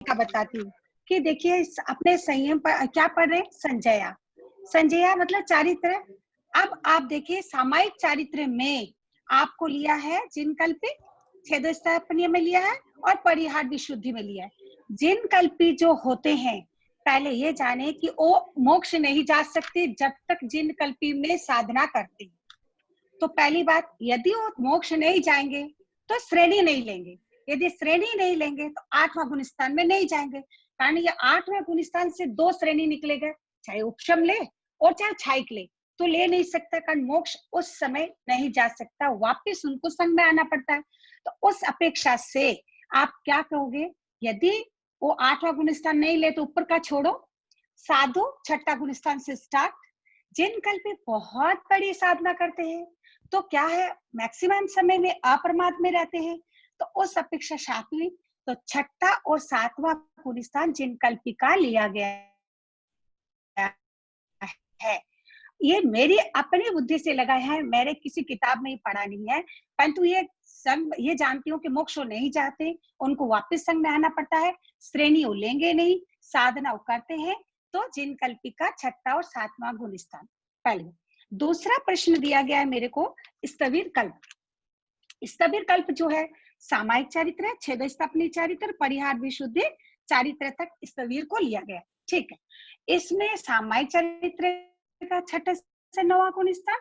का बताती हूँ कि देखिए अपने संयम पर क्या पढ़ रहे हैं, संजया। संजया मतलब चारित्र। अब आप देखिए सामायिक चारित्र में आपको लिया है जिनकल्पी, छेदस्थापनीय में लिया है और परिहार विशुद्धि में लिया है। जिनकल्पी जो होते हैं, पहले ये जाने कि वो मोक्ष नहीं जा सकते जब तक जिनकल्पी में साधना करते हैं। तो पहली बात, यदि वो मोक्ष नहीं जाएंगे तो श्रेणी नहीं लेंगे। यदि श्रेणी नहीं लेंगे तो 8वां गुणस्थान में नहीं जाएंगे, कारण ये 8वें गुणस्थान से 2 श्रेणी निकलेगा, चाहे उपशम ले और चाहे छायिक ले, तो ले नहीं सकता, कारण मोक्ष उस समय नहीं जा सकता, वापिस उनको संग में आना पड़ता है। तो उस अपेक्षा से आप क्या कहोगे, यदि वो 8वां गुणस्थान नहीं ले तो ऊपर का छोड़ो, साधु 6ठा गुणस्थान से स्टार्ट। जिनकल्पी बहुत बड़ी साधना करते हैं तो क्या है, मैक्सिमम समय में अप्रमाद में रहते हैं, तो उस अपेक्षा सात्विक, तो 6ठा और 7वां गुणस्थान जिनकल्पी का लिया गया है। ये मेरी अपनी बुद्धि से लगा है, मेरे किसी किताब में ही पढ़ा नहीं है, परंतु ये संग ये जानती हूँ कि मोक्ष नहीं चाहते, उनको वापस संग में आना पड़ता है, श्रेणी वो लेंगे नहीं, साधना वो करते हैं, तो जिनकल्पी का 6ठा और 7वां गुणस्थान। पहले दूसरा प्रश्न दिया गया है मेरे को, स्थविर कल्प। स्थविर कल्प जो है सामायिक चारित्र, छेदस्थापनी चारित्र, परिहार विशुद्धि चारित्र तक स्थविर को लिया गया, ठीक है। इसमें सामायिक चारित्र का 6ठा से 9वां गुणस्थान,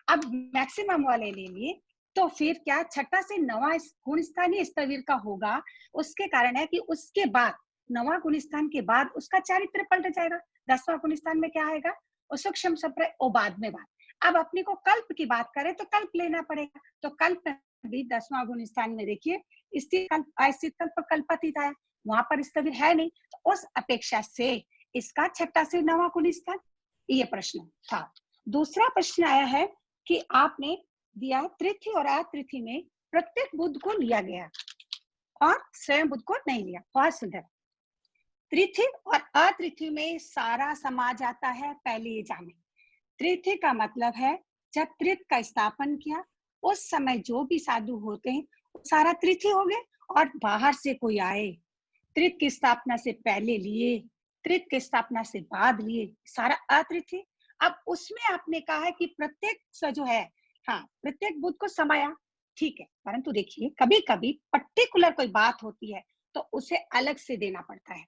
अब मैक्सिमम वाले ले लिए, तो फिर क्या 6ठा से 9वां गुणस्थान ही स्थविर का होगा। उसके कारण है कि उसके बाद 9वां गुणस्थान के बाद उसका चारित्र पलट जाएगा। 10वां गुणस्थान में क्या आएगा, सूक्ष्म संप्रय, वो बाद में बात। अब अपने को कल्प की बात करें तो कल्प लेना पड़ेगा, तो कल्प भी 10वां गुणस्थान में देखिए स्थित कल्प, अस्थित कल्प, कल्पातीत है, वहां पर स्थविर है नहीं, तो उस अपेक्षा से इसका 6ठा से 9वां गुणस्थान। ये प्रश्न था। दूसरा प्रश्न आया है कि आपने दिया तृथि और अतृथि में प्रत्येक बुध को लिया गया और स्वयं बुध को नहीं लिया। बहुत सुंदर। तृथि और अतृथि में सारा समा जाता है, पहले ये जाने। तृथि का मतलब है जब त्रित का स्थापन किया उस समय जो भी साधु होते हैं सारा तृथि हो गए, और बाहर से कोई आए त्रित की स्थापना से पहले लिए, त्रित की स्थापना से बाद लिए, सारा अतृथि। अब उसमें आपने कहा है कि प्रत्येक जो है, हाँ प्रत्येक बुध को समाया, ठीक है, परंतु देखिए कभी कभी पर्टिकुलर कोई बात होती है तो उसे अलग से देना पड़ता है।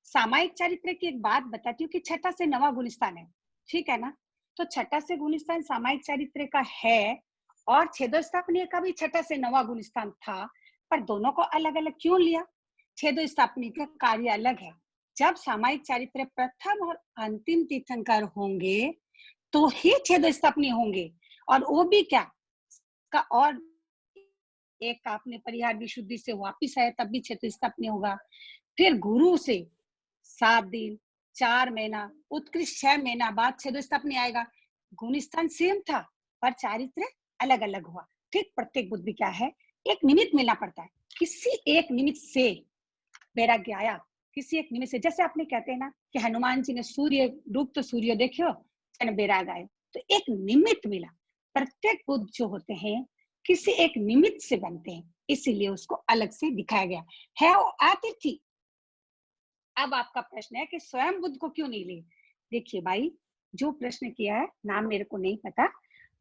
सामायिक चारित्र की एक बात बताती हूँ कि 6ठा से 9वां गुणस्थान है, ठीक है ना, तो 6ठा से गुणस्थान सामायिक चारित्र का है और छेदस्थापनीय का भी 6ठा से 9वां गुणस्थान था, पर दोनों को अलग अलग क्यों लिया। छेदस्थापनीय का कार्य अलग है, जब सामायिक चारित्र प्रथम और अंतिम तीर्थंकर होंगे तो ही छेदस्थापनीय होंगे, और वो भी क्या का, और एक आपने परिहार विशुद्धि से वापिस आए तब भी छेदस्थापनीय होगा। फिर गुरु से 7 दिन 4 महीना उत्कृष्ट 6 महीना बाद छेदस्थापनीय आएगा। गुणस्थान सेम था पर चारित्र अलग अलग हुआ। ठीक प्रत्येक बुद्ध भी क्या है, एक निमित्त मिलना पड़ता है, किसी एक निमित्त से वैराग्य आया, किसी एक निमित्त से। जैसे आपने कहते हैं ना कि हनुमान जी ने सूर्य डूब तो सूर्य देखियो वैराग आए, तो एक निमित्त मिला। प्रत्येक बुद्ध जो होते हैं किसी एक निमित्त से बनते हैं, इसीलिए उसको अलग से दिखाया गया है। अतिथि, अब आपका प्रश्न है कि स्वयं बुद्ध को क्यों नहीं ले। देखिए भाई, जो प्रश्न किया है नाम मेरे को नहीं पता,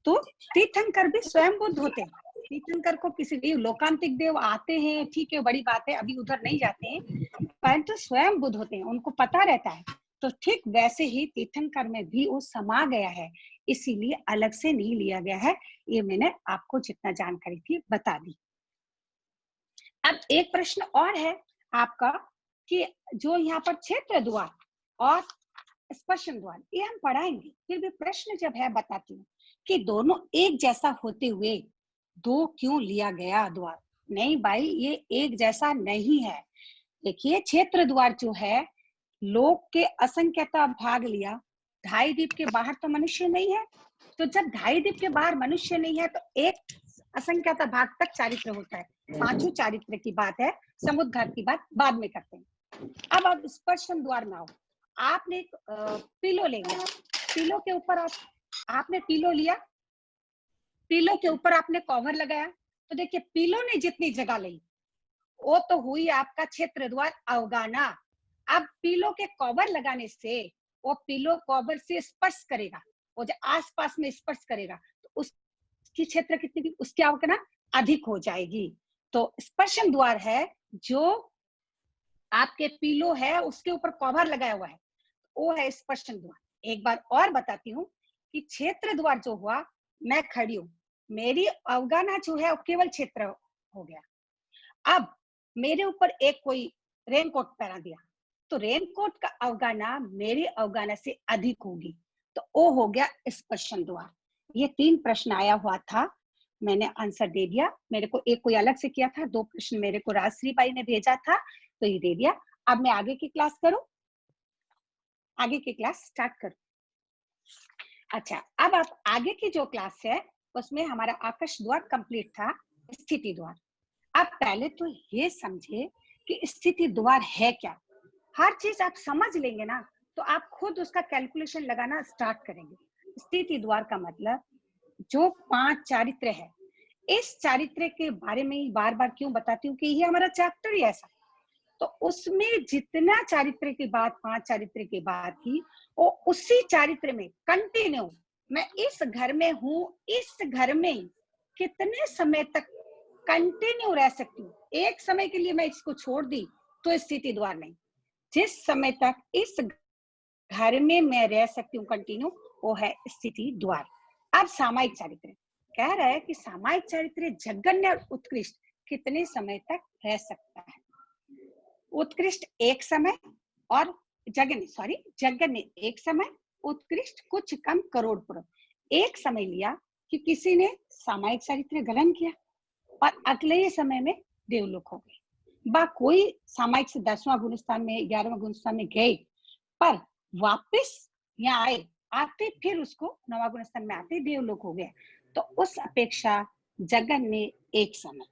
तो तीर्थंकर भी स्वयं बुद्ध होते हैं। तीर्थंकर को किसी देव लोकांतिक देव आते हैं, ठीक है, बड़ी बात है, अभी उधर नहीं जाते हैं, परंतु स्वयं बुद्ध होते हैं, उनको पता रहता है। तो ठीक वैसे ही तीर्थंकर में भी वो समा गया है, इसीलिए अलग से नहीं लिया गया है। ये मैंने आपको जितना जानकारी थी बता दी। अब एक प्रश्न और है आपका कि जो यहाँ पर क्षेत्र द्वार और स्पर्शन द्वार, ये हम पढ़ाएंगे, फिर भी प्रश्न जब है बताती हूँ कि दोनों एक जैसा होते हुए दो क्यों लिया गया द्वार। नहीं भाई, ये एक जैसा नहीं है। देखिए क्षेत्र द्वार जो है, लोक के असंख्यता भाग लिया, 2.5 द्वीप के बाहर तो मनुष्य नहीं है, तो जब 2.5 द्वीप के बाहर मनुष्य नहीं है तो एक असंख्यता भाग तक चारित्र होता है। 5वें चारित्र की बात है, समुद्र घाट की बात बाद में करते हैं। अब स्पर्शन द्वार में आओ, आपने एक पिलो ले लिया, पिलो के ऊपर आपने पिलो लिया, पिलो के ऊपर आपने कवर लगाया, तो देखिए पिलो ने जितनी जगह ली वो तो हुई आपका क्षेत्र द्वार अवगाना। अब पीलो के कवर लगाने से वो पीलो कवर से स्पर्श करेगा, वो जो आसपास में स्पर्श करेगा तो उसकी क्षेत्र कितनी की उसकी अवगाना अधिक हो जाएगी। तो स्पर्शन द्वार है जो आपके पीलो है उसके ऊपर कवर लगाया हुआ है, वो है स्पर्शन द्वार। एक बार और बताती हूँ कि क्षेत्र द्वार जो हुआ, मैं खड़ी हूँ, मेरी अवगाना जो है वो केवल क्षेत्र हो गया। अब मेरे ऊपर एक कोई रेनकोट पहना दिया तो रेनकोट का अवगाना मेरी अवगाना से अधिक होगी, तो वो हो गया स्पर्शन द्वार। ये 3 प्रश्न आया हुआ था, मैंने आंसर दे दिया। मेरे को एक कोई अलग से किया था, 2 प्रश्न मेरे को राजश्री बाई ने भेजा था, तो ये दे दिया। अब मैं आगे की क्लास करूं, आगे की क्लास स्टार्ट करूं। अच्छा, अब आप आगे की जो क्लास है उसमें हमारा आकाश द्वार कंप्लीट था, स्थिति द्वार। अब पहले तो ये समझे कि स्थिति द्वार है क्या। हर चीज आप समझ लेंगे ना तो आप खुद उसका कैलकुलेशन लगाना स्टार्ट करेंगे। स्थिति द्वार का मतलब जो 5 चारित्र है, इस चारित्र के बारे में ही बार बार क्यों बताती हूँ कि ये हमारा चैप्टर ही ऐसा। तो उसमें जितना चारित्र की बात 5 चारित्र की बात की, वो उसी चारित्र में कंटिन्यू, मैं इस घर में हूँ, इस घर में कितने समय तक कंटिन्यू रह सकती हूँ। एक समय के लिए मैं इसको छोड़ दी तो स्थिति द्वार नहीं, जिस समय तक इस घर में मैं रह सकती हूँ कंटिन्यू, वो है स्थिति द्वार। अब सामायिक चारित्र कह रहा है कि सामायिक चारित्र जघन्य और उत्कृष्ट कितने समय तक रह सकता है। उत्कृष्ट एक समय और जघन्य एक समय, उत्कृष्ट कुछ कम करोड़ पूर्व। एक समय लिया कि किसी ने सामायिक चारित्र ग्रहण किया और अगले ही समय में देवलोक हो गए, बा कोई सामायिक से 10वां गुण स्थान में 11वां गुण स्थान में गए पर वापस यहाँ आए, आते फिर उसको 9वां गुण स्थान में आते देवलोक हो गया, तो उस अपेक्षा जगन ने एक समय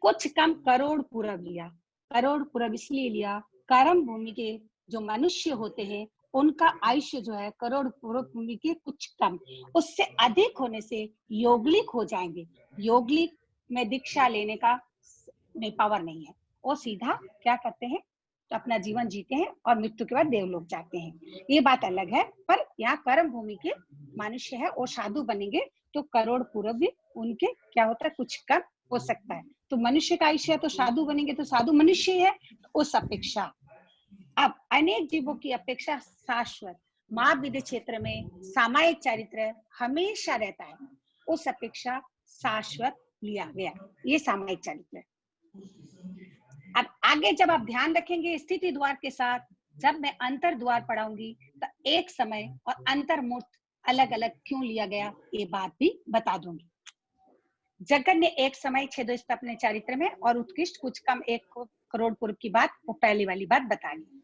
कुछ कम करोड़ पूरब लिया। करोड़ पूरब इसलिए लिया, कर्म भूमि के जो मनुष्य होते हैं उनका आयुष्य जो है करोड़ पूरब भूमि के कुछ कम, उससे अधिक होने से योगलिक हो जाएंगे। योगलिक में दीक्षा लेने का में पावर नहीं है, वो सीधा क्या करते हैं तो अपना जीवन जीते हैं और मृत्यु के बाद देवलोक जाते हैं, ये बात अलग है। पर यहाँ कर्म भूमि के मनुष्य है वो साधु बनेंगे तो करोड़ पूरब भी उनके क्या होता है कुछ कम हो सकता है। तो मनुष्य का आयुष्य है तो साधु बनेंगे तो साधु मनुष्य है, तो उस अपेक्षा अब अनेक जीवों की अपेक्षा शाश्वत महाविद्य क्षेत्र में सामायिक चारित्र हमेशा रहता है, उस अपेक्षा शाश्वत लिया गया, ये सामायिक चारित्र। अब आगे जब आप ध्यान रखेंगे स्थिति द्वार के साथ, जब मैं अंतर द्वार पढ़ाऊंगी तो एक समय और अंतर्मूर्त अलग अलग क्यों लिया गया ये बात भी बता दूंगी। जगन ने एक समय छेदोस्त अपने चारित्र में और उत्कृष्ट कुछ कम 1 करोड़ पूर्व की बात, वो पहली वाली बात बता दी।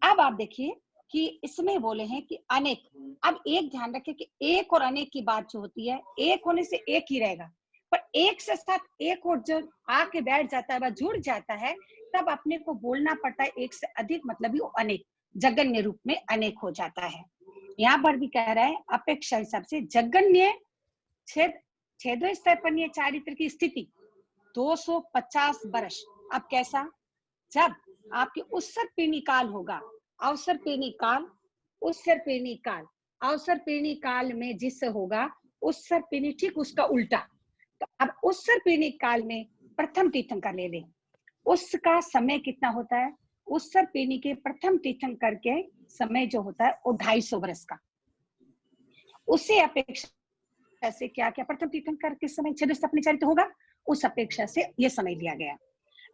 अब आप देखिए कि इसमें बोले हैं कि अनेक। अब एक ध्यान रखें कि एक और अनेक की बात जो होती है, एक होने से एक ही रहेगा, पर एक से साथ एक और जब आके बैठ जाता है, जुड़ जाता है, तब अपने को बोलना पड़ता है एक से अधिक, मतलब ही वो अनेक जगन्य रूप में अनेक हो जाता है। यहाँ पर भी कह रहा है अपेक्षा हिसाब से जगन्य छेदो स्तर पर ये चारित्र की स्थिति 250 वर्ष। अब कैसा, जब आपके उत्सर पीढ़ी काल होगा, अवसर पीढ़ी काल, उत्सर पीढ़ी काल, अवसर पीढ़ी काल में जिससे होगा उत्सर पीढ़ी ठीक उसका उल्टा। तो अब उत्सर पीढ़ी काल में प्रथम तीर्थंकर ले ले, उसका समय कितना होता है, उत्सर पीढ़ी के प्रथम तीर्थंकर के समय जो होता है वो 250 वर्ष का। उससे अपेक्षा ऐसे क्या क्या प्रथम तीर्थंकर के समय छेदोस्त अपने चारित्र होगा, उस अपेक्षा से ये समय लिया गया।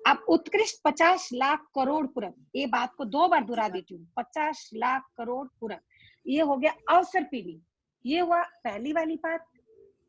अब उत्कृष्ट 50 लाख करोड़ पूरब, ये बात को 2 बार दोहरा देती हूँ, 50 लाख करोड़ पूरब, ये हो गया अवसर पीढ़ी। ये हुआ पहली वाली बात,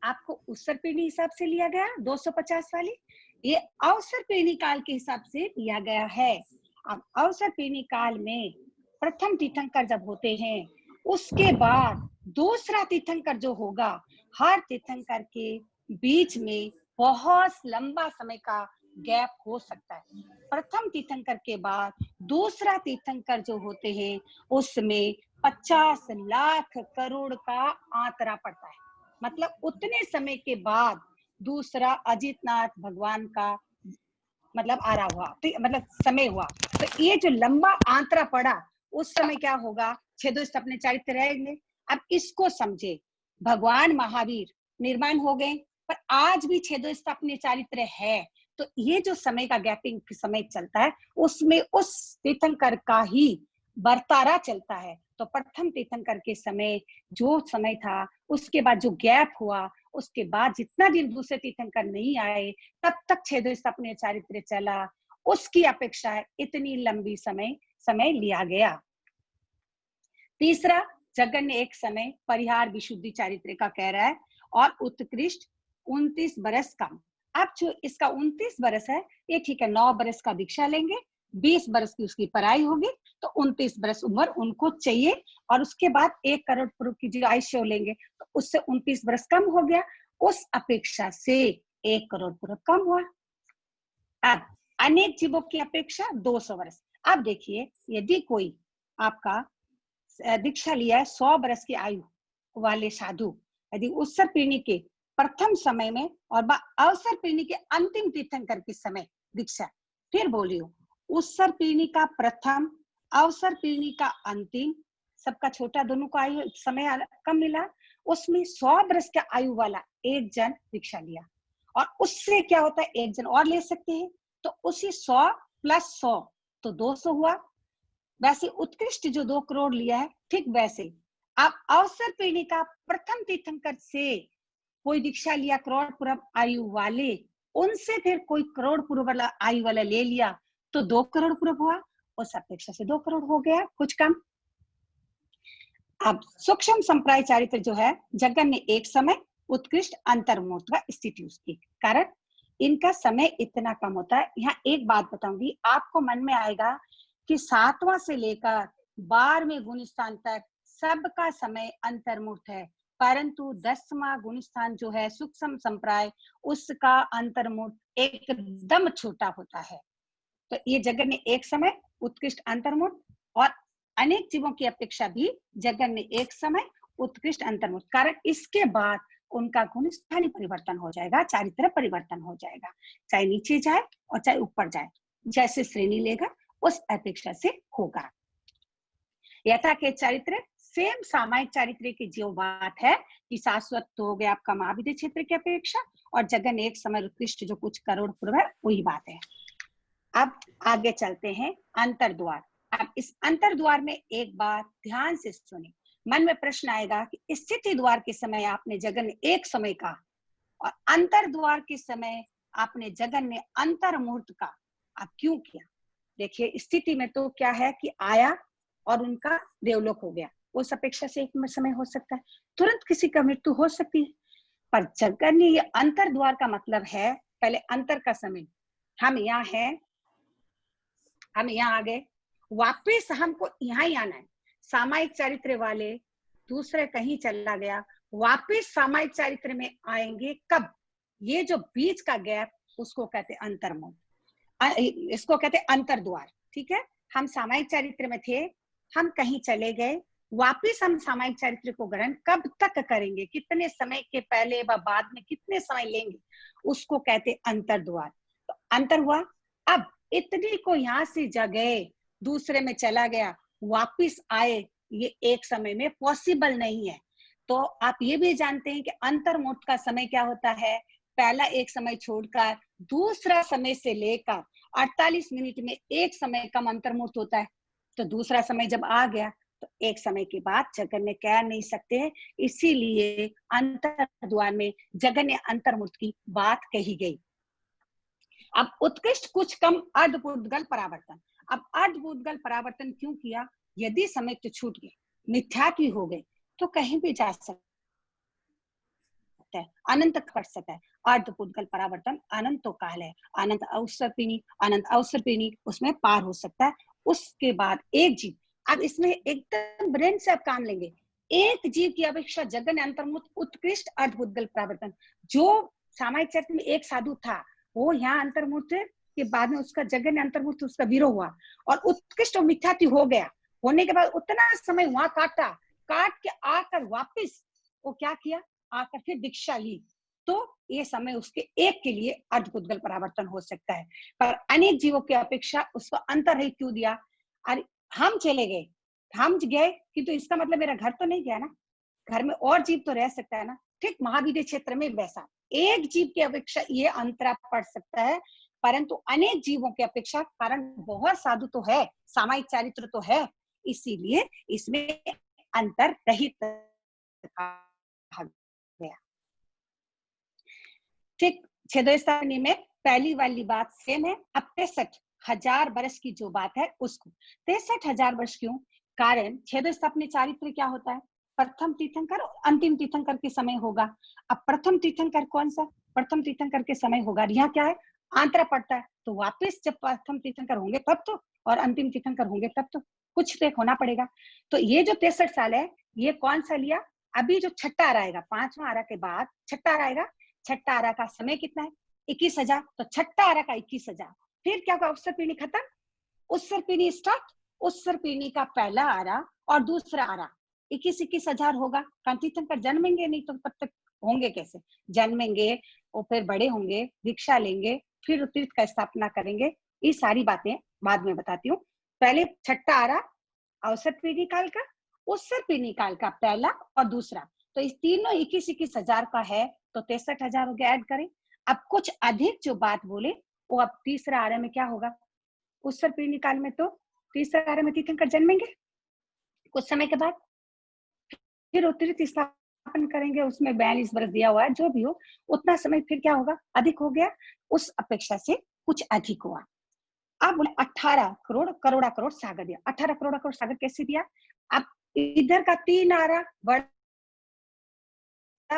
आपको उत्सर पीढ़ी हिसाब से लिया गया 250 वाली, ये अवसर पीढ़ी काल के हिसाब से लिया गया है। अब अवसर पीढ़ी काल में प्रथम तीर्थंकर जब होते हैं, उसके बाद दूसरा तीर्थंकर जो होगा, हर तीर्थंकर के बीच में बहुत लंबा समय का गैप हो सकता है। प्रथम तीर्थंकर के बाद दूसरा तीर्थंकर जो होते हैं उसमें 50 लाख करोड़ का आंतरा पड़ता है, मतलब उतने समय के बाद दूसरा अजितनाथ भगवान का मतलब आ रहा हुआ, तो मतलब समय हुआ, तो ये जो लंबा आंतरा पड़ा, उस समय क्या होगा, छेदोस्त अपने चारित्र रहेंगे। अब इसको समझे, भगवान महावीर निर्माण हो गए, पर आज भी छेदोस्त अपने चारित्र है। तो ये जो समय का गैपिंग समय चलता है, उसमें उस तीर्थंकर का ही बर्तारा चलता है। तो प्रथम तीर्थंकर के समय जो समय था, उसके बाद जो गैप हुआ, उसके बाद जितना दिन दूसरे तीर्थंकर नहीं आए, तब तक छेदोस्त अपने चारित्र चला। उसकी अपेक्षा इतनी लंबी समय लिया गया। तीसरा, जगन ने एक समय परिहार विशुद्धि चारित्र का कह रहा है, और उत्कृष्ट 29 बरस कम। अब जो इसका 29 बरस है, ये ठीक है, 9 बरस का दीक्षा लेंगे, 20 बरस की उसकी पढ़ाई होगी, तो 29 बरस उम्र उनको चाहिए। और उसके बाद 1 करोड़ पूर्व की जो आयुष्य लेंगे, तो उससे 29 बरस कम हो गया, उस अपेक्षा से 1 करोड़ पूर्व कम हुआ। अब अनेक जीवों की अपेक्षा 200 वर्ष। अब देखिए, यदि कोई आपका दीक्षा लिया है 100 बरस की आयु वाले साधु, यदि उत्सर पीढ़ी के प्रथम समय में और अवसर पीढ़ी के अंतिम तीर्थंकर के समय दीक्षा, फिर बोलियो, उत्सर पीढ़ी का प्रथम, अवसर पीढ़ी का अंतिम, सबका छोटा, दोनों का आयु समय कम मिला, उसमें 100 बरस का आयु वाला एक जन दीक्षा लिया, और उससे क्या होता है, एक जन और ले सकते हैं, तो उसी 100 प्लस 100 तो 200 हुआ। वैसे उत्कृष्ट जो 2 करोड़ लिया है, ठीक वैसे आप अवसर पीढ़ी का प्रथम तीर्थंकर से कोई दीक्षा लिया करोड़ पूर्व आयु वाले, उनसे फिर कोई करोड़ पूर्व वाला आयु वाला ले लिया, तो 2 करोड़ पूर्व हुआ, उस अपेक्षा से 2 करोड़ हो गया, कुछ कम। अब सूक्ष्म संप्राय चारित्र जो है, जगन ने एक समय उत्कृष्ट अंतर्मूर्त व स्थिति उसकी, कारण इनका समय इतना कम होता है। यहाँ एक बात बताऊंगी, आपको मन में आएगा कि 7वां से लेकर 12वें गुण स्थान तक सबका समय अंतर्मूर्त है, परंतु 10वां गुण स्थान जो है सूक्ष्म संप्राय, उसका अंतर्मूर्त एकदम छोटा होता है। तो ये जगन ने एक समय उत्कृष्ट अंतर्मूर्त, और अनेक जीवों की अपेक्षा भी जगन ने एक समय उत्कृष्ट अंतर्मूर्त, कारण इसके बाद उनका गुण स्थानीय परिवर्तन हो जाएगा, चारित्र परिवर्तन हो जाएगा, चाहे नीचे जाए और चाहे ऊपर जाए, जैसे श्रेणी लेगा उस अपेक्षा से होगा। यथा के चारित्र सेम सामायिक चारित्र की जो बात है कि शाश्वत तो हो गया आपका महाविद्य क्षेत्र की अपेक्षा, और जगन एक समय उत्कृष्ट जो कुछ करोड़ पूर्व है, वही बात है। अब आगे चलते हैं, अंतर्द्वार। अब इस अंतर्द्वार में एक बात ध्यान से सुने, मन में प्रश्न आएगा कि स्थिति द्वार के समय आपने जगन एक समय का, और अंतर्द्वार के समय आपने जगन ने अंतर्मूर्त का आप क्यों किया। देखिए, स्थिति में तो क्या है कि आया और उनका देवलोक हो गया, उस अपेक्षा से एक समय हो सकता है, तुरंत किसी का मृत्यु हो सकती है, पर जगन ने ये अंतर्द्वार का मतलब है पहले अंतर का समय, हम यहाँ हैं, हम यहाँ आ गए, वापिस हमको यहाँ ही आना है। सामायिक चारित्र वाले दूसरे कहीं चला गया, वापिस सामायिक चारित्र में आएंगे कब, ये जो बीच का गैप, उसको कहते हैं अंतर्मुख, इसको कहते हैं अंतर्द्वार। ठीक है, हम सामायिक चारित्र में थे, हम कहीं चले गए, वापिस हम सामायिक चारित्र को ग्रहण कब तक करेंगे, कितने समय के पहले व बाद में कितने समय लेंगे, उसको कहते हैं अंतर्द्वार। तो अंतर हुआ, अब इतनी को यहाँ से जगह दूसरे में चला गया, वापिस आए, ये एक समय में पॉसिबल नहीं है। तो आप ये भी जानते हैं कि अंतर्मुख का समय क्या होता है, पहला एक समय छोड़कर दूसरा समय से लेकर 48 मिनट में एक समय कम अंतर्मुक्त होता है। तो दूसरा समय जब आ गया, तो एक समय के बाद जगन ने कह नहीं सकते, इसीलिए अंतर्द्वार में जगन ने अंतर्मुक्त की बात कही गई। अब उत्कृष्ट कुछ कम अर्धपूर्वगल परावर्तन। अब अर्धपूर्वगल परावर्तन क्यों किया, यदि समय तो छूट गए, मिथ्यात्व हो गए, तो कहीं भी जा सकते, अनंत कर सकता है। अर्धपूर्वगल परावर्तन अनंत तो काल है, अनंत अवसर पीढ़ी उसमें पार हो सकता है। उसके बाद एक जीव, अब इसमें एकदम ब्रेन से आप काम लेंगे, एक जीव की अपेक्षा जगन अंतर्मुक्त उत्कृष्ट अर्धपूर्वगल परावर्तन, जो सामायिक चरित्र में एक साधु था, वो यहाँ अंतर्मुक्त के बाद में उसका जगन अंतर्मुक्त, उसका विरोह हुआ और उत्कृष्ट और मिथ्यात्व हो गया। होने के बाद उतना समय वहां काट के आकर वापिस वो क्या किया, आकर फिर दीक्षा ली, तो ये समय उसके एक के लिए अर्धपुद्गल परावर्तन हो सकता है, पर अनेक जीवों की अपेक्षा उसको अंतरहित क्यों दिया? अरे हम चले गए, हम गए किंतु इसका मतलब मेरा घर तो नहीं गया ना, घर में और जीव तो रह सकता है ना। ठीक महाविद्य क्षेत्र में वैसा एक जीव की अपेक्षा ये अंतरा पड़ सकता है, परंतु अनेक जीवों की अपेक्षा, कारण बहुत साधु तो है, सामायिक चारित्र तो है, इसीलिए इसमें अंतर रहित कहा गया। ठीक छेदोस्थानी में पहली वाली बात सेम है। अब 63,000 वर्ष की जो बात है उसको 63,000 वर्ष क्यों? कारण छेदोस्थापनी चारित्र क्या होता है? प्रथम तीर्थंकर और अंतिम तीर्थंकर के समय होगा। अब प्रथम तीर्थंकर कौन सा? प्रथम तीर्थंकर के समय होगा, यहाँ क्या है? आंतरा पड़ता है, तो वापिस जब प्रथम तीर्थंकर होंगे तब तो, और अंतिम तीर्थंकर होंगे तब तो, कुछ तो एक होना पड़ेगा। तो ये जो 63 साल है, ये कौन सा लिया? अभी जो छठा आरा आएगा, 5वां आरा के बाद छठा आरा आएगा, छठा आरा का समय कितना है? 21,000, तो छठा आरा का 21,000। फिर क्या होगा? उत्सर पीढ़ी खत्म, उत्सर पीढ़ी स्टार्ट, उत्सर पीढ़ी का पहला आरा और दूसरा आरा 21,000 होगा। तीर्थंकर जन्मेंगे नहीं तो तब तक होंगे कैसे? जन्मेंगे और फिर बड़े होंगे, दीक्षा लेंगे, फिर तीर्थ का स्थापना करेंगे। ये सारी बातें बाद में बताती हूँ। पहले छठा आरा अवसर पीढ़ी काल का, उत्सर पीढ़ी काल का पहला और दूसरा, तो इस तीनों 21,000 का है, तो 63,000 हो गया। ऐड करें। अब कुछ अधिक जो बात बोले वो अब तीसरा आरे में क्या होगा? उत्सर पीढ़ी काल में तो तीसरा आरे में तीर्थंकर जन्मेंगे, कुछ समय के बाद फिर उत्तरी स्थापन करेंगे, उसमें 42 वर्ष दिया हुआ है, जो भी हो उतना समय फिर क्या होगा? अधिक हो गया, उस अपेक्षा से कुछ अधिक हुआ। अब बोले 18 करोड़ करोड़ा करोड़ सागर दिया। 18 करोड़ करोड़ सागर कैसे दिया? अब इधर का 3 आरा बड़ा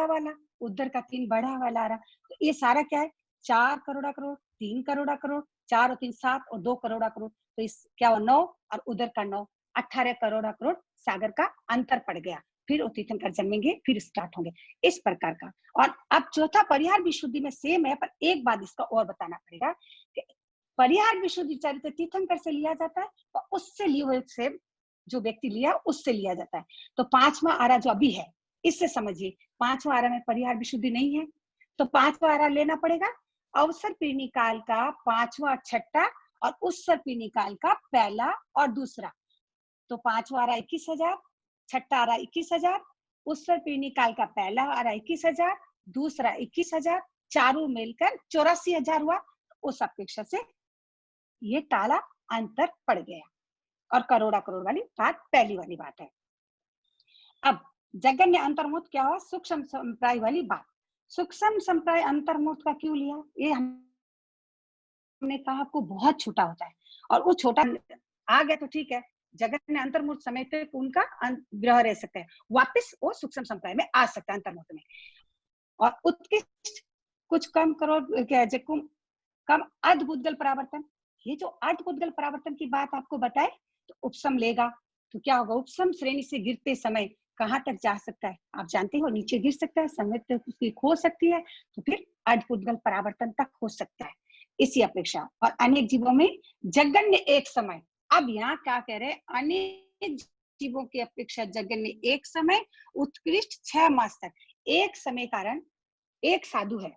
वाला, उधर का 3 बड़ा वाला आरा, तो ये सारा क्या है? 4 करोड़ा करोड़, 3 करोड़ा करोड़, 4 और 3 7 और 2 करोड़ा करोड़, तो इस क्या हुआ? 9 और उधर का 9, 18 करोड़ा करोड़ सागर का अंतर पड़ गया। फिर वो तीर्थंकर जन्मेंगे, फिर स्टार्ट होंगे, इस प्रकार का। और अब चौथा परिहार विशुद्धि में सेम है, पर एक बात इसका और बताना पड़ेगा कि परिहार विशुद्धि चरित्र तीर्थंकर से लिया जाता है और उससे लिए हुए से जो व्यक्ति लिया उससे लिया जाता है। तो 5वां आरा जो अभी है, इससे समझिए 5वां आरा में परिहार विशुद्धि नहीं है, तो 5वां आरा लेना पड़ेगा अवसर पीढ़ी काल का 5वां और छठा, और उत्सर पीढ़ी काल का पहला और दूसरा। तो 5वां आरा 21,000, छठा आरा 21,000, उत्सर पीढ़ी काल का पहला आरा 21,000, दूसरा 21,000, चारों मिलकर 84,000 हुआ। उस अपेक्षा से ये ताला अंतर पड़ गया। और करोड़ा करोड़ वाली बात पहली वाली बात है। अब जगन्य अंतर्मुख क्या हुआ? सूक्ष्म संप्राय वाली बात। सूक्ष्म संप्राय अंतर्मुख का क्यों लिया? ये हमने कहा आपको बहुत छोटा होता है, और वो छोटा आ गया तो ठीक है, जगन्य अंतर्मुख समय तक उनका ग्रह रह सकता है, वापिस वो सूक्ष्म संप्राय में आ सकता है अंतर्मुख में। और उत्कृष्ट कुछ कम करोड़ क्या कम अर्धपुद्गल परावर्तन, ये जो अर्धपुद्गल परावर्तन की बात आपको बताए, तो उपसम लेगा तो क्या होगा? उपसम श्रेणी से गिरते समय कहां तक जा सकता है? आप जानते हो, नीचे गिर सकता है, संवित उसकी खो सकती है, तो फिर अर्धपुद्गल परावर्तन तक हो सकता है, इसी अपेक्षा। और अनेक जीवों में जगन्य एक समय, अब यहाँ क्या कह रहे हैं? अनेक जीवों की अपेक्षा जगन्य एक समय, उत्कृष्ट 6 मास तक। एक समय कारण एक साधु है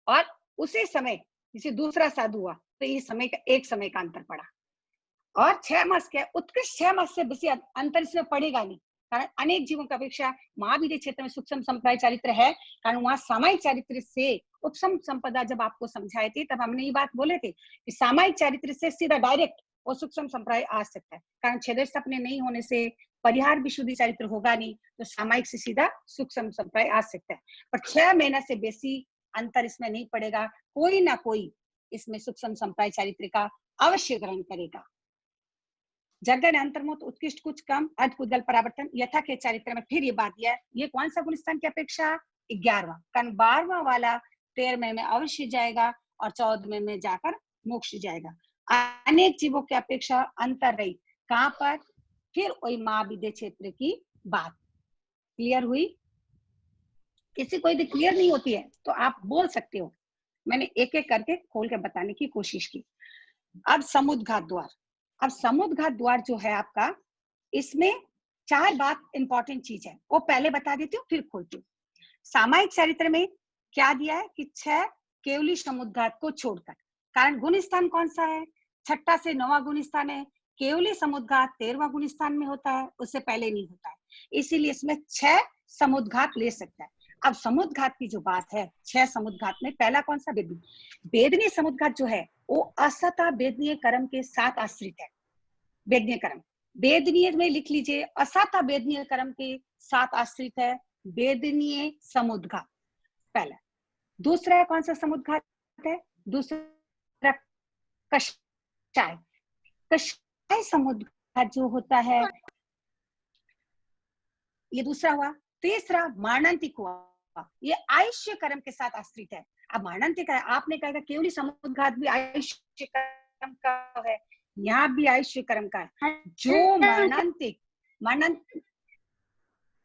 और उसी समय जैसे दूसरा साधु हुआ, तो ये समय का एक समय का अंतर पड़ा। और 6 मास क्या है? उत्कृष्ट 6 मास से बेसी अंतर इसमें पड़ेगा नहीं, कारण अनेक जीवों की अपेक्षा महावीर क्षेत्र में सूक्ष्म संप्राय चारित्र है, कारण वहां सामायिक चारित्र से उपसम संपदा जब आपको समझाए थे तब हमने ये बात बोले थे कि सामायिक चारित्र से सीधा डायरेक्ट वो सूक्ष्म संप्राय आ सकता है, कारण छेदस्थ अपने नहीं होने से परिहार विशुद्धि चारित्र होगा नहीं, तो सामायिक से सीधा सूक्ष्म संप्राय आ सकता है। पर 6 महीना से बेसी अंतर इसमें नहीं पड़ेगा, कोई ना कोई इसमें सूक्ष्म संप्राय चारित्र का अवश्य ग्रहण करेगा। जगन अंतर्मुख उत्कृष्ट कुछ कम अर्धपुद्गल परावर्तन यथा के चारित्र में फिर ये बात दिया है, ये कौन सा गुणस्थान की अपेक्षा? 11वां, कारण 12वां वाला 13वें में अवश्य जाएगा और 14वें में जाकर मोक्ष जाएगा। अनेक जीवों की अपेक्षा अंतर रही कहां पर? फिर वही महाविद्य क्षेत्र की बात क्लियर हुई। किसी को यदि क्लियर नहीं होती है तो आप बोल सकते हो, मैंने एक एक करके खोल के बताने की कोशिश की। अब समुद्घात द्वार, अब समुद्घात द्वार जो है आपका, इसमें 4 बात इंपॉर्टेंट चीज है, वो पहले बता देती हूँ फिर खोलती हूँ। सामायिक चरित्र में क्या दिया है कि 6 केवली समुद्घात को छोड़कर। कारण गुण स्थान कौन सा है? छठा से 9वां गुण स्थान है। केवली समुद्घात 13वां गुण स्थान में होता है, उससे पहले नहीं होता है, इसीलिए इसमें 6 समुद्घात ले सकता है। अब समुद्घात की जो बात है, 6 समुद्घात में पहला कौन सा? बेदनी। बेदनी समुद्घात जो है वो असता बेदनीय कर्म के साथ आश्रित है। बेदनीय कर्म बेदनीय में लिख लीजिए, असाता बेदनीय कर्म के साथ आश्रित है बेदनीय समुद्घात, पहला। दूसरा कौन सा समुद्घात है? दूसरा कषाय। कषाय समुद्घात जो होता है, ये दूसरा हुआ। तीसरा मारणांतिक हुआ, ये आयुष्य कर्म के साथ आश्रित है। अब मारणांतिक है, आपने कहा केवली समुद्घात भी आयुष्य कर्म का है, यहाँ भी आयुष्य कर्म का है। जो मारणांतिक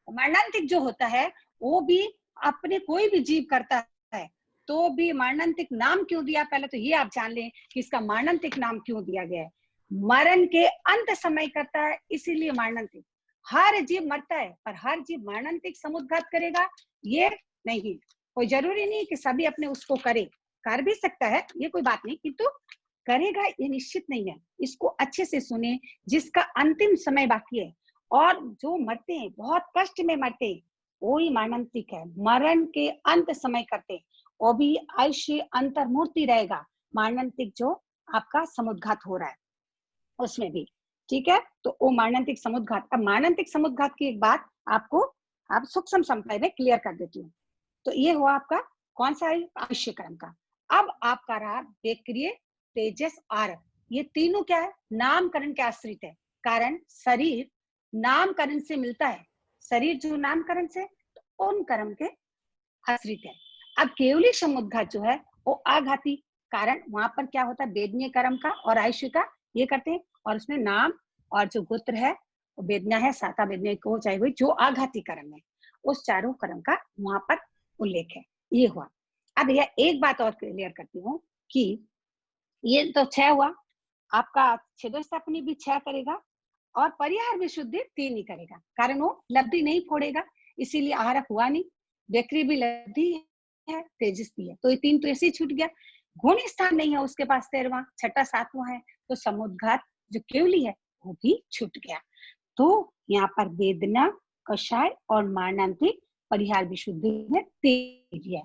मारणांतिक जो होता है वो भी अपने कोई भी जीव करता है, तो भी मारणांतिक नाम क्यों दिया? पहले तो ये आप जान लें कि इसका मारणांतिक नाम क्यों दिया गया है। मरण के अंत समय करता है, इसीलिए मारणांतिक। हर जीव मरता है, पर हर जीव मारणांतिक समुद्घात करेगा ये नहीं। कोई जरूरी नहीं कि सभी अपने उसको करे, कर भी सकता है, ये कोई बात नहीं, किंतु करेगा ये निश्चित नहीं है। इसको अच्छे से सुने, जिसका अंतिम समय बाकी है और जो मरते हैं, बहुत कष्ट में मरते हैं, वो ही मारणांतिक है। मरण के अंत समय करते, वो भी आयुष्य अंतर्मूर्ति रहेगा। मारणांतिक जो आपका समुद्घात हो रहा है उसमें भी, ठीक है। तो वो मारणांतिक समुद्घात। अब मारणांतिक समुद्घात की एक बात आपको आप सूक्ष्म संप्रदाय में क्लियर कर देती हूँ। तो ये हुआ आपका कौन सा है? आयुष्य कर्म का। अब आपका रहा बेक्रिय, तेजस, आरक। ये तीनों क्या है? नामकरण के आश्रित है। कारण शरीर नामकरण से मिलता है, शरीर जो नामकरण से, तो उन कर्म के आश्रित है। अब केवली समुद्घात जो है वो आघाती। कारण वहां पर क्या होता है? वेदनीय कर्म का और आयुष्य का ये करते हैं, और उसमें नाम और जो गोत्र है वो वेदना है, साता वेदनीय को चाहे हुई जो आघाती कर्म है, उस चारों कर्म का वहां पर उल्लेख है। ये हुआ। अब यह एक बात और क्लियर करती हूँ कि ये तो 6 हुआ आपका, छेदोस्थापनी भी 6 करेगा और परिहार विशुद्धि 3 ही करेगा। कारण वो लब्धि नहीं फोड़ेगा, इसीलिए आहारक हुआ नहीं। बेकरी भी लब्धि है, तेजस भी है, तो ये 3 तो ऐसे ही छूट गया। गुण स्थान नहीं है उसके पास, 13वां, छठा 7वां है, तो समुद्घात जो केवली है वो भी छूट गया। तो यहाँ पर वेदना, कषाय और मारणांतिक, परिहार विशुद्धि में 3 है।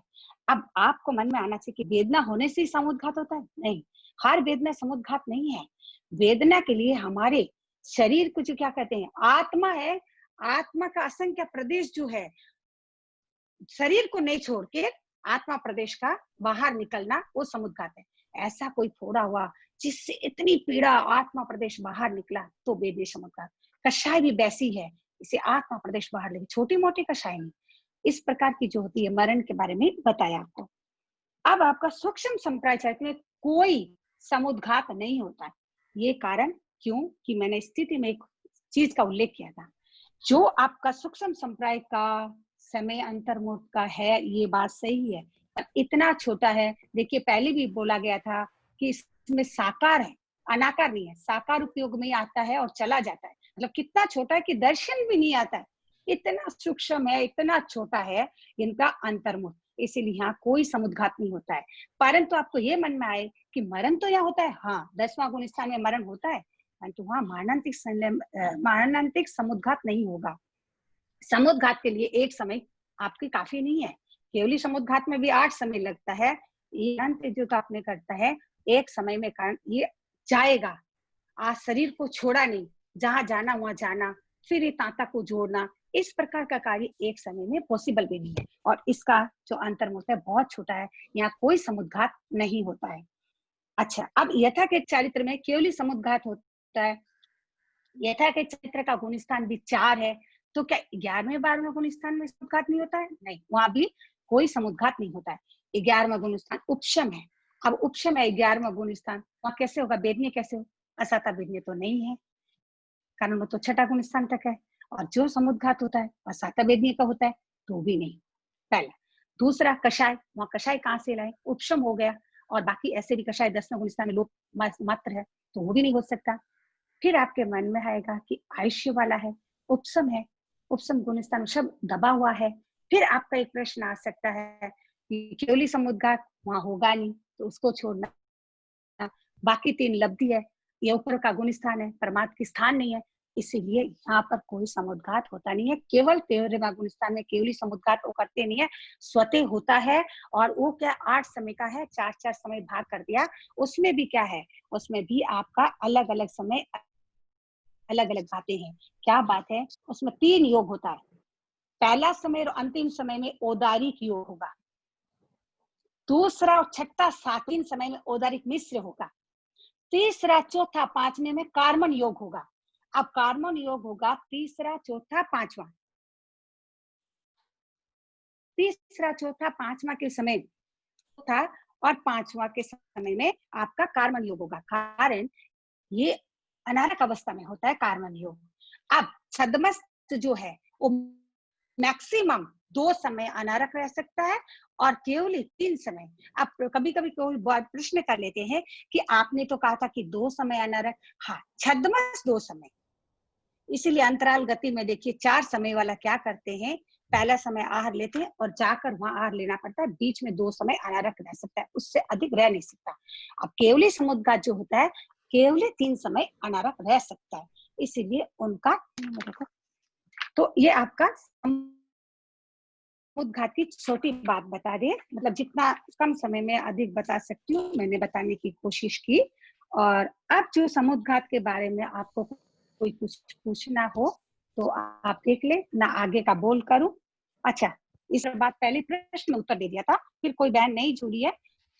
अब आपको मन में आना चाहिए कि वेदना होने से ही समुद्घात होता है? नहीं, हर वेदना समुद्घात नहीं है। वेदना के लिए हमारे शरीर को जो क्या कहते हैं, आत्मा है, आत्मा का असंख्य प्रदेश जो है, शरीर को नहीं छोड़ के आत्मा प्रदेश का बाहर निकलना, वो समुद्घात है। ऐसा कोई फोड़ा हुआ जिससे इतनी पीड़ा, आत्मा प्रदेश बाहर निकला, तो वेदनीय समुद्घात। कषाय भी वैसी है, इसे आत्मा प्रदेश बाहर निकली, छोटी मोटी कषाय नहीं। इस प्रकार की जो होती है, मरण के बारे में बताया आपको। अब आपका सूक्ष्म संप्राय चरित्र में कोई समुद्घात नहीं होता है। ये कारण क्यों कि मैंने स्थिति में एक चीज का उल्लेख किया था, जो आपका सूक्ष्म संप्राय का समय अंतर्मुख का है, ये बात सही है, पर इतना छोटा है। देखिए पहले भी बोला गया था कि इसमें साकार है, अनाकार नहीं है। साकार उपयोग में आता है और चला जाता है, मतलब कितना छोटा है कि दर्शन भी नहीं आता है, इतना सूक्ष्म है, इतना छोटा है इनका अंतर्मुख। इसीलिए यहाँ कोई समुद्घात नहीं होता है। परंतु आपको ये मन में आए कि मरण तो यहाँ होता है, हाँ 10वां गुण स्थान में मरण होता है, परंतु वहां मारणांतिक समुद्घात नहीं होगा। समुद्घात के लिए एक समय आपकी काफी नहीं है। केवली समुद्घात में भी 8 समय लगता है, ये अंत जो तो आपने करता है एक समय में, कारण ये जाएगा, आज शरीर को छोड़ा नहीं, जहां जाना वहां जाना, फिर ये तांता को जोड़ना, इस प्रकार का कार्य एक समय में पॉसिबल भी नहीं है। और इसका जो अंतर्मुख है बहुत छोटा है, यहाँ कोई समुद्घात नहीं होता है। अच्छा, अब यथा के चरित्र में केवली समुद्घात होता है। यथा के चरित्र का गुण स्थान भी 4 है, तो क्या 11वें 12वें गुण स्थान में समुद्घात नहीं होता है? नहीं, वहां भी कोई समुद्घात नहीं होता है। 11वां गुण स्थान उपशम है। अब उपशम है 11वां गुण स्थान, वहां कैसे होगा? वेदनीय कैसे हो? असाता वेदनीय तो नहीं है, कारण वो तो छठा गुण स्थान तक है। और जो समुद्घात होता है वह साता वेदनीय का होता है, तो भी नहीं, पहला। दूसरा कषाय, वहां कषाय कहाँ से लाए? उपशम हो गया, और बाकी ऐसे भी कषाय 10वें गुण स्थान में लोप मात्र है, तो वो भी नहीं हो सकता। फिर आपके मन में आएगा कि आयुष्य वाला है, उपशम है, उपशम गुण स्थान शब्द दबा हुआ है। फिर आपका एक प्रश्न आ सकता है कि केवली समुद्घात वहां होगा नहीं, तो उसको छोड़ना। बाकी 3 लब्धि है, ये ऊपर का गुण स्थान है, परमात्मा की स्थान नहीं है, इसीलिए यहाँ पर कोई समुद्घात होता नहीं है। केवल 13वां गुण स्थान में केवली समुद्घात वो करते नहीं है, स्वतः होता है। और वो क्या 8 समय का है, 4-4 समय भाग कर दिया। उसमें भी क्या है, उसमें भी आपका अलग अलग समय अलग अलग बातें हैं। क्या बात है, उसमें 3 योग होता है। पहला समय और अंतिम समय में औदारिक योग होगा, दूसरा और छठा सातवें समय में औदारिक मिश्र होगा, तीसरा चौथा पांचवें में कार्मन योग होगा। अब कार्मन योग होगा तीसरा चौथा पांचवा, तीसरा चौथा पांचवा के समय चौथा और पांचवा के समय में आपका कार्मन योग होगा। कारण ये अनारक अवस्था में होता है कार्मन योग। अब छद्मस्त जो है वो मैक्सिमम 2 समय अनारक रह सकता है और केवल 3 समय। अब कभी कभी कोई प्रश्न कर लेते हैं कि आपने तो कहा था कि 2 समय अनारक, हाँ छद्मस्त 2 समय, इसीलिए अंतराल गति में देखिए 4 समय वाला क्या करते हैं, पहला समय आहार लेते हैं और जाकर वहां आहार लेना पड़ता है, बीच में 2 समय अनारक रह सकता है, उससे अधिक रह नहीं सकता। अब केवली समुद्घात जो होता है केवल 3 समय अनारक रह सकता है, इसीलिए उनका तो ये आपका समुद्घात की छोटी बात बता दे, मतलब जितना कम समय में अधिक बता सकती हूँ मैंने बताने की कोशिश की। और अब जो समुद्घात के बारे में आपको कोई कुछ पूछना हो तो आप देख ले, ना आगे का बोल करूं। अच्छा, इस बात पहले प्रश्न में उत्तर दे दिया था, फिर कोई बहन नहीं जुड़ी है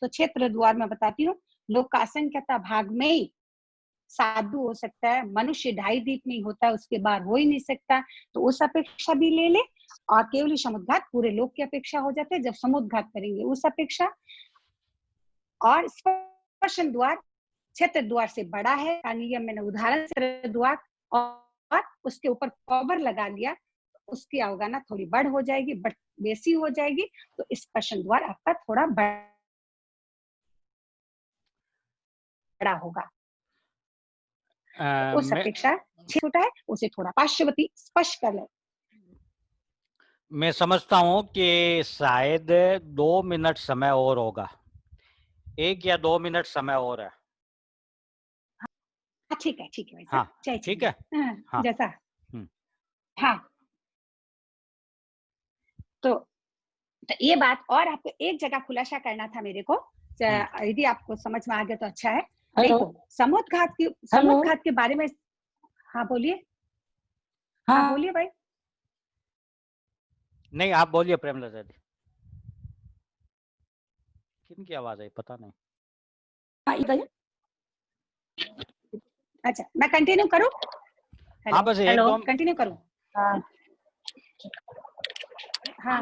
तो क्षेत्र द्वार में बताती हूँ। लोक का असंख्यता भाग में ही साधु हो सकता है, मनुष्य 2.5 दीप में होता है, उसके बाद हो ही नहीं सकता, तो उस अपेक्षा भी ले ले। और केवली समुद्घात पूरे लोक की अपेक्षा हो जाते हैं, जब समुद्घात करेंगे उस अपेक्षा। और स्पर्शन द्वार क्षेत्र द्वार से बड़ा है, नियम मैंने उदाहरण से द्वार और उसके ऊपर कवर लगा लिया, उसकी अवगाहना थोड़ी बढ़ हो जाएगी, बट बेसी हो जाएगी, तो स्पर्शन द्वार आपका थोड़ा बड़ा होगा। उस अपेक्षा छोटा है, उसे थोड़ा पार्श्ववर्ती स्पष्ट कर ले। मैं समझता हूँ कि शायद 2 मिनट समय और होगा, 1 या 2 मिनट समय और है। ठीक है, ठीक है भाई साहब, हाँ जय ठीक है। हाँ जैसा हाँ। तो ये बात, और आपको एक जगह खुलासा करना था मेरे को, यदि आपको समझ में आ गया तो अच्छा है। देखो समुद्घात के बारे में, हाँ बोलिए, हाँ बोलिए भाई। नहीं आप बोलिए प्रेमलता जी, किनकी आवाज आई पता नहीं। अच्छा मैं कंटिन्यू करूं? हाँ बस एक दो कंटिन्यू करूं? हाँ,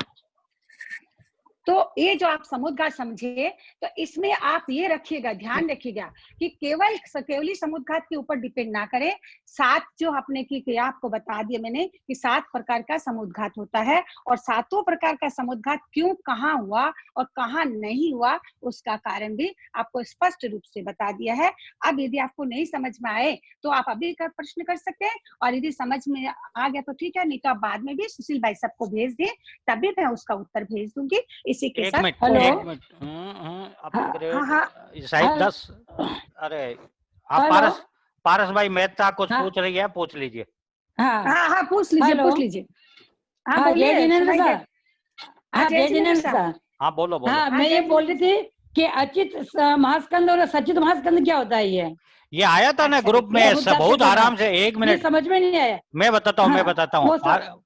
तो ये जो आप समुद्घात समझे, तो इसमें आप ये रखिएगा, ध्यान रखिएगा कि केवली समुद्घात के ऊपर डिपेंड ना करें। 7 जो आपने की आपको बता दिया मैंने कि 7 प्रकार का समुद्घात होता है, और 7 प्रकार का समुद्घात क्यों, कहाँ हुआ और कहाँ नहीं हुआ, उसका कारण भी आपको स्पष्ट रूप से बता दिया है। अब यदि आपको नहीं समझ में आए तो आप अभी का प्रश्न कर सकते हैं, और यदि समझ में आ गया तो ठीक है, नहीं तो आप बाद में भी सुशील भाई सबको भेज दें, तभी मैं उसका उत्तर भेज दूंगी। इसी के साथ एक मिनट शायद 10, अरे आप पारस भाई मेहता कुछ पूछ रही है, पूछ लीजिए। हाँ पूछ लीजिए, पूछ लीजिए। हाँ बोलिए जय जिनेन्द्र सर। हाँ बोलो बोलो। हाँ मैं ये बोल रही थी कि अचित महास्कंद और सचित महास्कंद क्या होता है ये आया था ना ग्रुप में, बहुत आराम से। 1 मिनट समझ में नहीं आया, मैं बताता हूँ।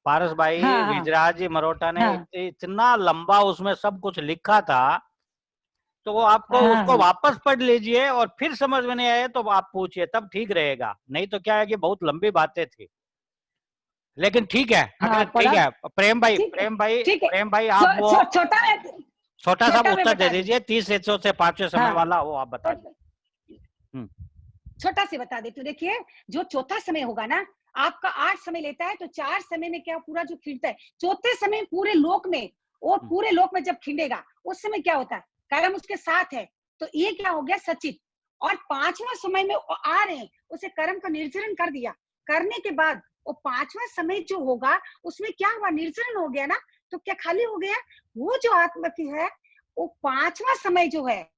पारस भाई गिरिराज मरोटा ने इतना लंबा उसमें सब कुछ लिखा था, तो वो आपको उसको वापस पढ़ लीजिए और फिर समझ में नहीं आए तो आप पूछिए, तब ठीक रहेगा। नहीं तो क्या है कि बहुत लंबी बातें थी, लेकिन ठीक है। अगर ठीक है प्रेम भाई आप वो छोटा सा उत्तर दे दीजिए, 30 हिस्सों से 5वें समय वाला, वो आप बता दीजिए। छोटा से बता देती हूँ। देखिए जो चौथा समय होगा ना, आपका 8 समय लेता है, तो 4 समय में क्या पूरा जो खिंडता है, चौथे समय पूरे लोक में, वो पूरे लोक में जब खिंडेगा उस समय क्या होता है, कर्म उसके साथ है, तो ये क्या हो गया सचित। और 5वां समय में आ रहे हैं, उसे कर्म का निर्जरण कर दिया, करने के बाद वो 5वां समय जो होगा उसमें क्या हुआ, निर्जरण हो गया ना, तो क्या खाली हो गया, वो जो आत्मा की है वो पांचवा समय जो है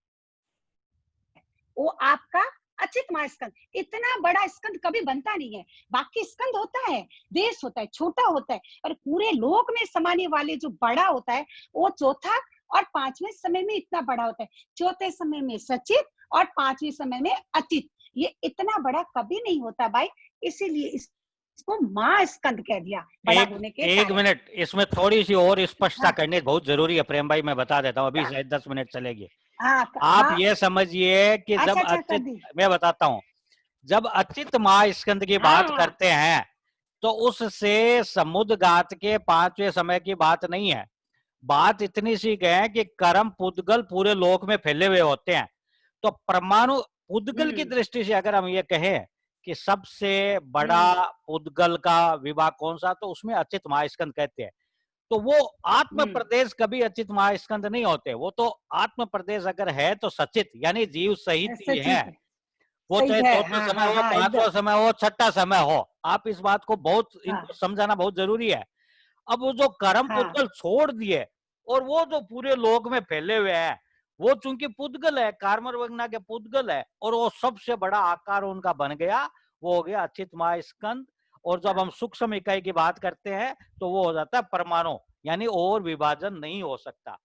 वो आपका अचित महास्कंद। इतना बड़ा स्कंद कभी बनता नहीं है। बाकी स्कंद होता है, देश होता है, छोटा होता है, और पूरे लोक में समाने वाले जो बड़ा होता है वो चौथा और पांचवें समय में इतना बड़ा होता है। चौथे समय में सचित और पांचवें समय में अचित। ये इतना बड़ा कभी नहीं होता भाई, इसीलिए इसको महास्कंद कह दिया। एक मिनट, इसमें थोड़ी सी और स्पष्टता करनी बहुत जरूरी है प्रेम भाई, मैं बता देता हूँ, अभी शायद 10 मिनट चलेगी। आप ये समझिए कि जब अचित, मैं बताता हूँ, जब अचित महास्कंद की बात करते हैं तो उससे समुद्रघात के पांचवें समय की बात नहीं है। बात इतनी सी है कि कर्म पुद्गल पूरे लोक में फैले हुए होते हैं। तो परमाणु पुद्गल की दृष्टि से अगर हम ये कहें कि सबसे बड़ा पुद्गल का विभाग कौन सा, तो उसमें अचित महास्कंद कहते हैं। तो वो आत्म प्रदेश कभी अचित महास्कंद नहीं होते। वो तो आत्म प्रदेश अगर है तो सचित यानी जीव सहित ही है। वो चाहे चौथा समय हो, पांचवा समय हो, छठा समय हो, आप इस बात को बहुत इनको समझाना बहुत जरूरी है। अब वो जो कर्म पुद्गल छोड़ दिए और वो जो पूरे लोक में फैले हुए हैं, वो चूंकि पुद्गल है, कार्मर वग्ना के पुद्गल है, और वो सबसे बड़ा आकार उनका बन गया, वो हो गया अचित महास्कंद। और जब हम सूक्ष्म इकाई की बात करते हैं तो वो हो जाता है परमाणु, यानी और विभाजन नहीं हो सकता।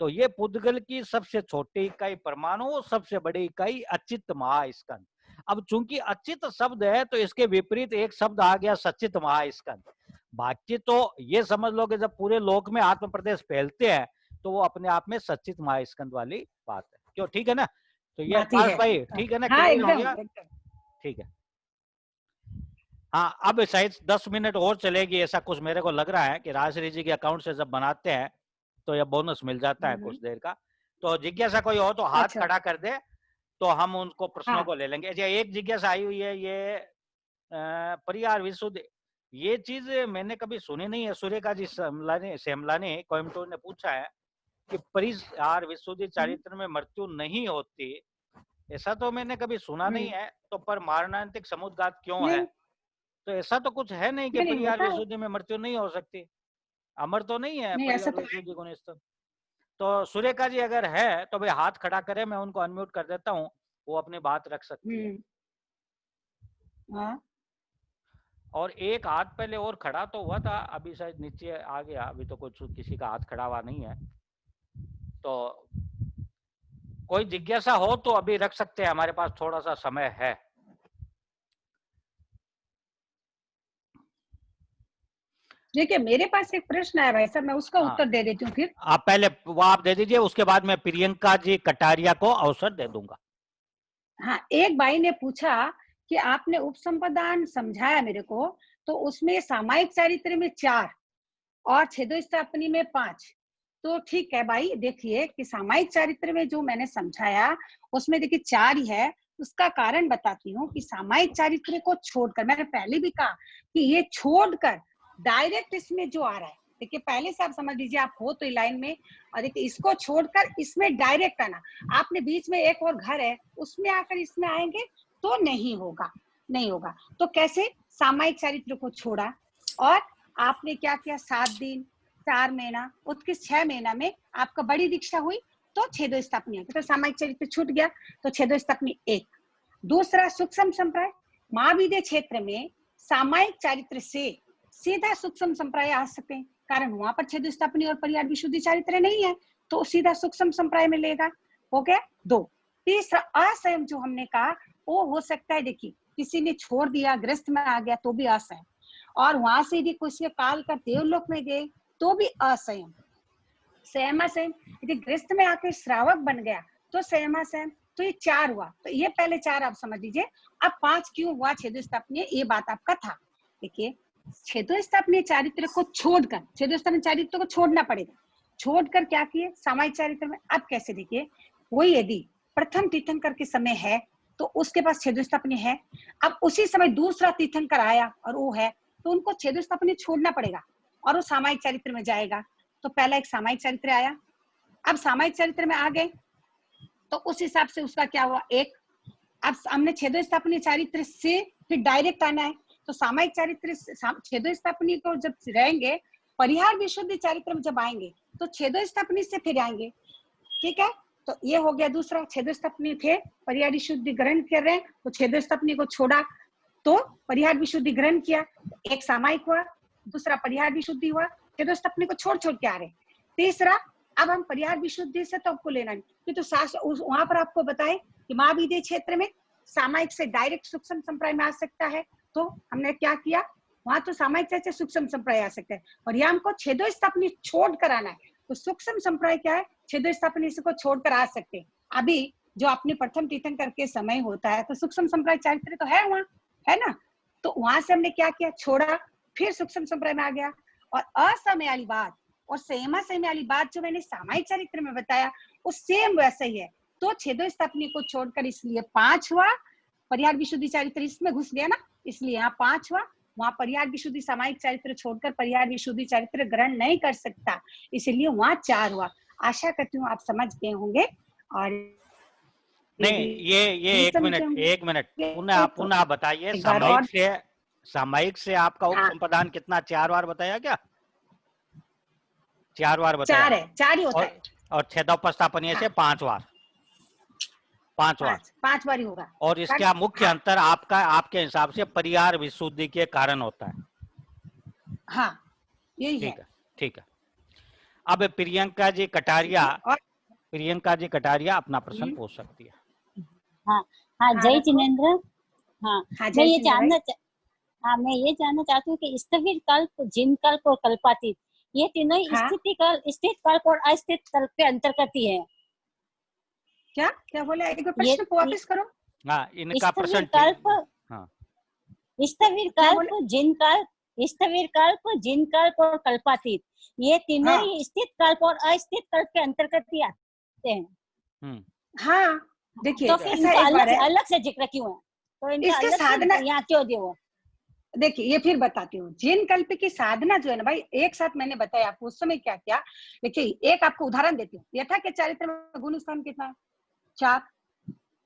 तो ये पुद्गल की सबसे छोटी इकाई परमाणु, सबसे बड़ी इकाई अचित महास्कंद। अब चूंकि अचित शब्द है तो इसके विपरीत एक शब्द आ गया सचित महास्कंद। बाकी तो ये समझ लो कि जब पूरे लोक में आत्म प्रदेश फैलते हैं तो वो अपने आप में सचित महास्कंद वाली बात है। क्यों, ठीक है ना? तो ये पास भाई ठीक है ना? क्लियर हो गया? ठीक है। हाँ, अब शायद 10 मिनट और चलेगी, ऐसा कुछ मेरे को लग रहा है कि राजश्री जी के अकाउंट से जब बनाते हैं तो यह बोनस मिल जाता है कुछ देर का। तो जिज्ञासा कोई हो तो हाथ खड़ा कर दे, तो हम उनको प्रश्नों को ले लेंगे। अच्छा, एक जिज्ञासा आई हुई है, ये परियार विशुद्ध, ये चीज मैंने कभी सुनी नहीं है। सूर्यका जी सेमलानी कोयम्बटूर ने पूछा है कि परियार विशुद्धि चारित्र में मृत्यु नहीं होती, ऐसा तो मैंने कभी सुना नहीं है। तो पर मारणांतिक समुद्रघात क्यों है? तो ऐसा तो कुछ है नहीं कि परियार विशुद्धि में मृत्यु नहीं हो सकती। अमर तो नहीं है परियार विशुद्धि गुणस्थल। तो सूर्यका जी अगर है तो भाई हाथ खड़ा करे, मैं उनको अनम्यूट कर देता हूँ, वो अपनी बात रख सकती है। और एक हाथ पहले और खड़ा तो हुआ था, अभी शायद नीचे आ गया, अभी तो कुछ किसी का हाथ खड़ा हुआ नहीं है। तो कोई जिज्ञासा हो तो अभी रख सकते हैं, हमारे पास थोड़ा सा समय है। देखिए, मेरे पास एक प्रश्न है भाई साहब, मैं उसका उत्तर दे देती हूँ। फिर आप पहले वो आप दे दीजिए, उसके बाद मैं प्रियंका जी कटारिया को अवसर दे दूंगा। हाँ, एक भाई ने पूछा कि आपने उपसंपदान समझाया मेरे को, तो उसमें सामायिक चारित्र में 4 और छेदोस्थापनी में 5। तो ठीक है भाई, देखिए कि सामायिक चारित्र में जो मैंने समझाया उसमें देखिए 4 ही है। उसका कारण बताती हूँ कि सामायिक चारित्र को छोड़कर, मैंने पहले भी कहा कि ये छोड़कर डायरेक्ट इसमें जो आ रहा है, देखिए पहले से आप समझ लीजिए, आप हो तो लाइन में, और देखिए इसको छोड़कर इसमें डायरेक्ट आना। आपने बीच में एक और घर है उसमें आकर इसमें आएंगे तो नहीं होगा, नहीं होगा। तो कैसे? सामायिक चारित्र को छोड़ा और आपने क्या किया, 7 दिन 4 महीना, उसके 6 महीना में आपका बड़ी दीक्षा हुई तो छेदोस्थापनी, तो सामायिक चरित्र छूट गया, तो छेदोस्थापनी 1। दूसरा, सूक्ष्म संप्राय, महाविद्य क्षेत्र में सामायिक चारित्र से सीधा सूक्ष्म संप्राय आ सकते हैं, कारण वहां पर छेदोस्थापनी और परिहार विशुद्धि चारित्र नहीं है, तो सीधा सूक्ष्म संप्राय में लेगा। हो गया 2। तीसरा, असंयम जो हमने कहा वो हो सकता है, देखिए किसी ने छोड़ दिया, ग्रस्त में आ गया तो भी असंयम, और वहां से यदि कुछ काल कर देवलोक में गए तो भी असंयम। संयमासंयम, यदि ग्रस्त में आकर श्रावक बन गया तो संयमासंयम। तो ये 4 हुआ, तो ये पहले 4 आप समझ लीजिए। अब 5 क्यों हुआ छेदोस्थापनीय, ये बात आपका था। देखिए, छेदोस्थापनीय चारित्र को छोड़कर, छेदोस्थापनीय चारित्र को छोड़ना पड़ेगा, छोड़कर क्या किए सामायिक चारित्र में। अब कैसे? देखिए, कोई यदि प्रथम तीर्थंकर के समय है तो उसके पास छेदोस्थापनीय है, अब उसी समय दूसरा तीर्थंकर आया और वो है, तो उनको छेदोस्थापनीय छोड़ना पड़ेगा और वो सामायिक चारित्र में जाएगा। तो पहला एक सामायिक चारित्र आया, अब सामायिक चारित्र में आ गए तो उस हिसाब से उसका क्या हुआ, 1। अब हमने छेदोस्थापनीय चारित्र से फिर डायरेक्ट आना है, तो सामायिक चारित्र छेदोस्थापनीय को जब रहेंगे, परिहार विशुद्धि चारित्र में जब आएंगे तो छेदोस्थापनीय से फिर आएंगे, ठीक है, तो ये हो गया दूसरा। छेदोस्तपनी थे, परिहार विशुद्धि ग्रहण कर रहे हैं, तो छेदोस्तपनी को छोड़ा तो परिहार विशुद्धि ग्रहण किया, एक सामायिक हुआ, दूसरा परिहार विशुद्धि हुआ, छेदोस्तपनी को छोड़ छोड़ के आ रहे। तीसरा, अब हम परिहार विशुद्धि से तो आपको लेना नहीं, कि तो वहां पर आपको बताए कि महाविद्य क्षेत्र में सामायिक से डायरेक्ट सूक्ष्म संप्रदाय में आ सकता है, तो हमने क्या किया, वहां तो सामायिक से सूक्ष्म संप्रदाय आ सकता है, और यहाँ हमको छेदोस्तपनी छोड़ कर आना है, तो सूक्ष्म संप्रदाय क्या है, छेदोस्तपनी को छोड़कर आ सकते हैं। अभी जो अपने प्रथम तीर्थंकर के समय होता है, तो सूक्ष्म संप्रदाय चारित्र तो है वहां, है ना, तो वहां से हमने क्या किया, छोड़ा, फिर सूक्ष्म संप्रदाय में आ गया। और असमय वाली बात और सेमा सेम वाली बात जो मैंने सामायिक चरित्र में बताया, वो सेम वैसे ही है। तो छेदोस्तपनी को छोड़कर इसलिए 5 हुआ, परिहार विशुद्धि चरित्र इसमें घुस गया ना, इसलिए यहाँ 5 हुआ। वहां परिहार विशुद्धि सामायिक चरित्र छोड़कर परिहार विशुद्धि चरित्र ग्रहण नहीं कर सकता, इसलिए वहां 4 हुआ। आशा करती हूँ आप समझ गए होंगे। और नहीं, ये एक मिनट पुनः बताइए, सामायिक से आपका उप संप्रदान कितना, 4 बार बताया क्या? 4 बार बताया? 4 है, 4 ही होता है। और छेदोपस्थापनीय से 5 बार, 5 बार ही होगा। और इसका मुख्य अंतर आपके हिसाब से परिहार विशुद्धि के कारण होता है। हाँ, यही है। ठीक है। अब प्रियंका जी कटारिया अपना प्रश्न पूछ सकती है। हाँ, जय जिनेंद्र। हाँ, मैं ये जानना चाहती हूँ कि स्थविर कल्प, जिन कल्प और कल्पातीत, ये तीनों स्थिति कल्प, स्थित कल्प और अस्थित कल्प के अंतर्गत ही है। क्या बोले, एक प्रश्न को वापस करो। हाँ, इनका प्रश्न स्थविर कल्प, जिन कल्प, स्थविर कल्प, जिन कल्प और कल्पातीत, ये तीनों ही स्थित कल्प और अस्थित कल्प के अंतर्गत ही आते हैं। हाँ, देखिए, तो फिर इनका अलग से जिक्र क्यों है? तो इनका अलग साधना यहाँ क्यों दिया हुआ? देखिए, ये फिर बताती हूँ। जिन कल्प की साधना जो है ना भाई, एक साथ मैंने बताया आपको उस समय क्या क्या। देखिए, एक आपको उदाहरण देती हूँ। यथा के चरित्र में गुण स्थान कितना है? 4।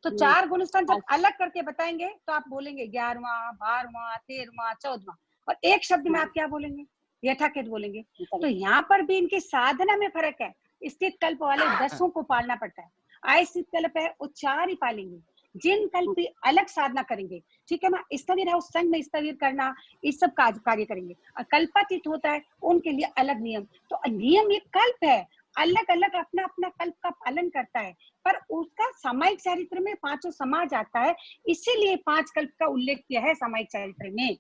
तो 4 गुण स्थान जब अलग करके बताएंगे तो आप बोलेंगे 11वां, 12वां, 13वां, 14वां, और एक शब्द में आप क्या बोलेंगे? यथाकेत बोलेंगे। तो यहाँ पर भी इनकी साधना में फर्क है। स्थित कल्प वाले 10 को पालना पड़ता है, अस्थित कल्प है वो 4 ही पालेंगे। जिन कल्प भी अलग साधना करेंगे, ठीक है ना, स्थविर है उस संग में स्थविर करना, इस सब कार्य करेंगे। और कल्पातीत होता है उनके लिए अलग नियम। तो नियम एक कल्प है, अलग अलग अपना अपना कल्प का पालन करता है, पर उसका सामायिक चरित्र में 5 समा जाता है, इसीलिए 5 कल्प का उल्लेख किया है सामायिक चरित्र में।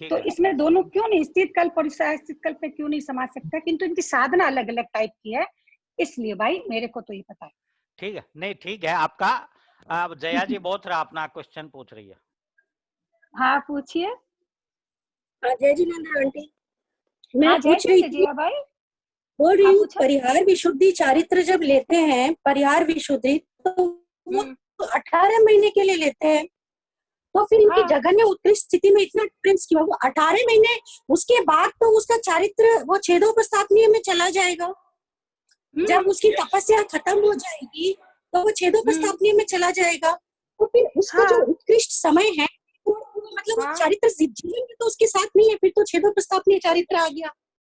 तो इसमें दोनों क्यों नहीं, स्थित कल्प और अस्थित कल्प में क्यों नहीं समा सकता? किंतु इनकी साधना अलग अलग टाइप की है, इसलिए भाई मेरे को तो ये पता है। ठीक है, नहीं ठीक है आपका। अब जया जी बोथरा अपना क्वेश्चन पूछ रही है। हाँ, पूछिए। जय जिनेंद्र आंटी, मैं पूछ रही थी भाई, बोल रही हूँ, परिहार विशुद्धि चारित्र जब लेते हैं, परिहार विशुद्धि, तो वो 18 महीने के लिए लेते हैं, तो फिर इनकी जघन्य उत्कृष्ट स्थिति में इतना डिफरेंस क्यों? वो 18 महीने उसके बाद तो उसका चारित्र वो छेदोपस्थापनीय में चला जाएगा। जब उसकी तपस्या खत्म हो जाएगी तो वो छेदोपस्थापनीय में चला जाएगा। तो फिर उसका जो उत्कृष्ट समय है, मतलब वो चारित्र जीवन में तो उसके साथ नहीं है, फिर तो छेदोपस्थापनीय चारित्र आ गया।